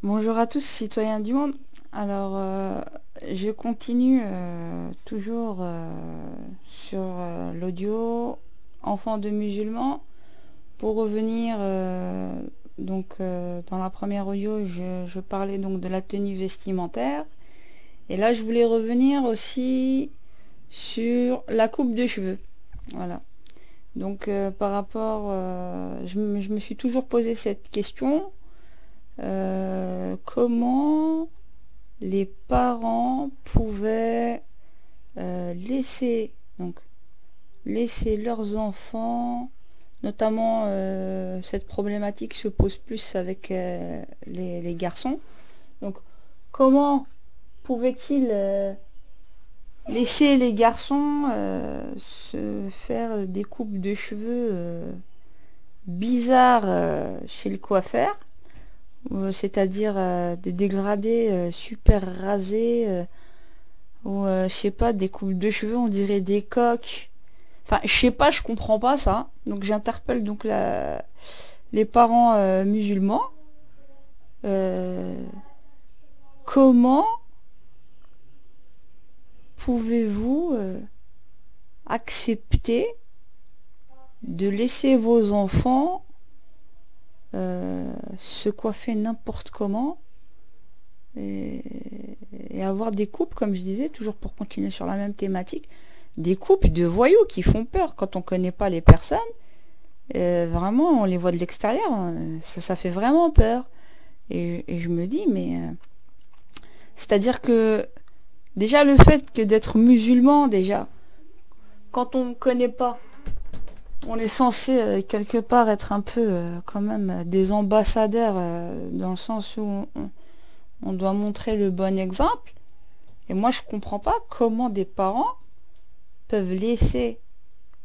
Bonjour à tous, citoyens du monde. Alors, je continue toujours sur l'audio enfants de musulmans. Pour revenir, dans la première audio, je parlais donc de la tenue vestimentaire. Et là, je voulais revenir aussi sur la coupe de cheveux. Voilà. Donc, par rapport, je me suis toujours posé cette question. Comment les parents pouvaient laisser leurs enfants, notamment cette problématique se pose plus avec les garçons. Donc comment pouvaient-ils laisser les garçons se faire des coupes de cheveux bizarres chez le coiffeur, c'est-à-dire des dégradés super rasés, ou je sais pas, des coupes de cheveux, on dirait des coques. Enfin, je sais pas, je comprends pas ça. Donc j'interpelle donc les parents musulmans. Euh, Comment pouvez-vous accepter de laisser vos enfants se coiffer n'importe comment et, et avoir des coupes, comme je disais, toujours pour continuer sur la même thématique, des coupes de voyous qui font peur quand on connaît pas les personnes. Vraiment, on les voit de l'extérieur, ça fait vraiment peur. Et je me dis, mais c'est-à-dire que déjà le fait que d'être musulman, déjà, quand on ne connaît pas, on est censé quelque part être un peu quand même des ambassadeurs dans le sens où on doit montrer le bon exemple. Et moi, je comprends pas comment des parents peuvent laisser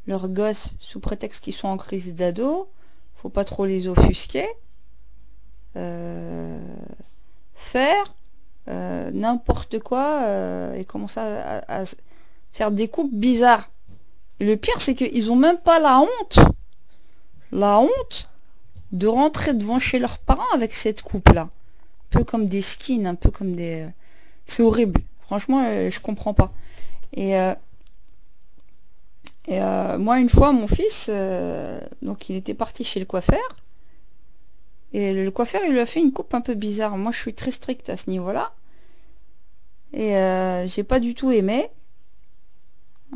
leurs gosses, sous prétexte qu'ils sont en crise d'ado, faut pas trop les offusquer, euh, faire n'importe quoi et commencer à faire des coupes bizarres. Et le pire, c'est qu'ils ont même pas la honte de rentrer devant chez leurs parents avec cette coupe-là. Un peu comme des skins, un peu comme des... C'est horrible. Franchement, je comprends pas. Et, euh, Moi, une fois, mon fils, donc il était parti chez le coiffeur. Et le coiffeur, il lui a fait une coupe un peu bizarre. Moi, je suis très stricte à ce niveau-là. Et j'ai pas du tout aimé.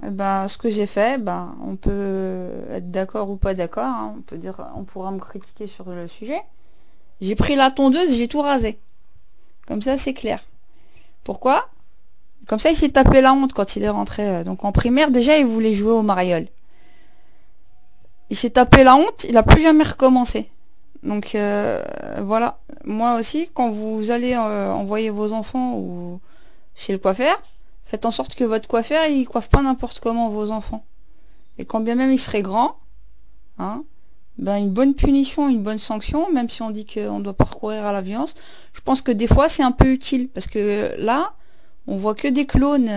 Eh ben, ce que j'ai fait, ben, on peut être d'accord ou pas d'accord, hein. On peut dire, on pourra me critiquer sur le sujet. J'ai pris la tondeuse, j'ai tout rasé. Comme ça, c'est clair. Pourquoi? Comme ça, il s'est tapé la honte quand il est rentré. Donc en primaire, déjà, il voulait jouer au mariole. Il s'est tapé la honte, il a plus jamais recommencé. Donc voilà. Moi aussi, quand vous allez envoyer vos enfants ou chez le coiffeur, faites en sorte que votre coiffeur, il coiffe pas n'importe comment vos enfants. Et quand bien même il serait grand, hein, ben une bonne punition, une bonne sanction, même si on dit qu'on doit pas recourir à la violence, je pense que des fois c'est un peu utile. Parce que là, on voit que des clones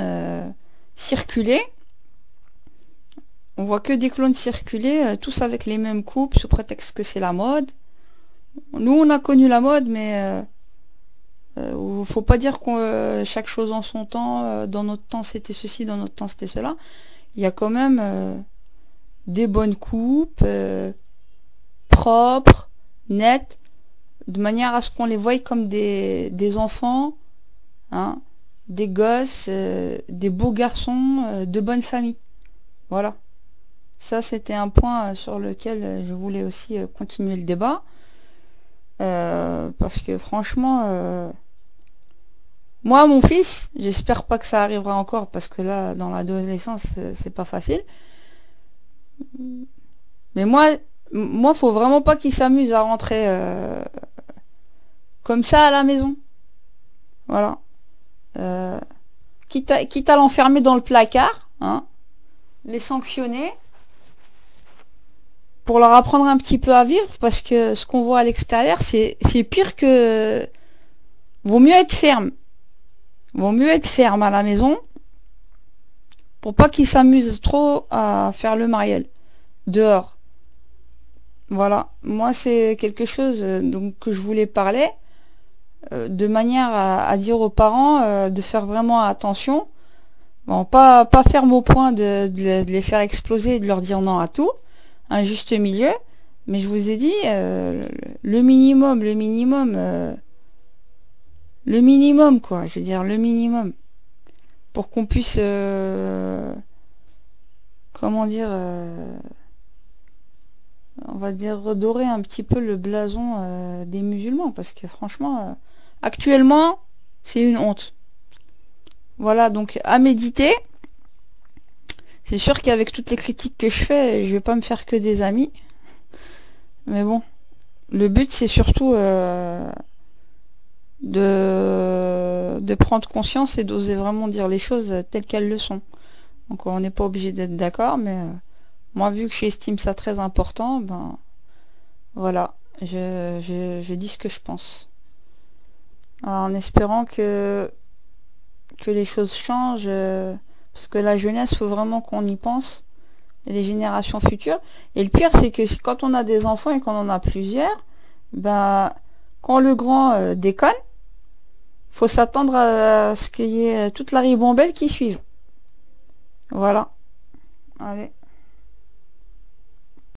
circuler. On voit que des clones circuler, tous avec les mêmes coupes, sous prétexte que c'est la mode. Nous, on a connu la mode, mais faut pas dire que chaque chose en son temps. Dans notre temps, c'était ceci, dans notre temps, c'était cela. Il y a quand même des bonnes coupes, propres, nettes, de manière à ce qu'on les voie comme des enfants, hein, des gosses, des beaux garçons de bonne famille. Voilà. Ça, c'était un point sur lequel je voulais aussi continuer le débat. Parce que franchement, moi, mon fils, j'espère pas que ça arrivera encore parce que là, dans l'adolescence, c'est pas facile. Mais moi, faut vraiment pas qu'il s'amuse à rentrer comme ça à la maison. Voilà. Euh, quitte à l'enfermer dans le placard, hein, les sanctionner pour leur apprendre un petit peu à vivre parce que ce qu'on voit à l'extérieur, c'est pire que... Vaut mieux être ferme. Vaut mieux être ferme à la maison pour pas qu'ils s'amusent trop à faire le mariole dehors. Voilà. Moi, c'est quelque chose donc que je voulais parler. de manière à dire aux parents de faire vraiment attention. Bon, pas ferme au point de les faire exploser et de leur dire non à tout, un juste milieu, mais je vous ai dit le minimum, le minimum quoi, je veux dire le minimum, pour qu'on puisse, comment dire, on va dire redorer un petit peu le blason des musulmans, parce que franchement, actuellement, c'est une honte. Voilà, donc à méditer. C'est sûr qu'avec toutes les critiques que je fais, je vais pas me faire que des amis. Mais bon, le but c'est surtout de prendre conscience et d'oser vraiment dire les choses telles qu'elles le sont. Donc on n'est pas obligé d'être d'accord, mais moi vu que j'estime ça très important, ben voilà, je dis ce que je pense. Alors, en espérant que les choses changent, parce que la jeunesse, faut vraiment qu'on y pense, et les générations futures. Et le pire, c'est que quand on a des enfants et qu'on en a plusieurs, ben, quand le grand déconne, faut s'attendre à ce qu'il y ait toute la ribambelle qui suive. Voilà. Allez.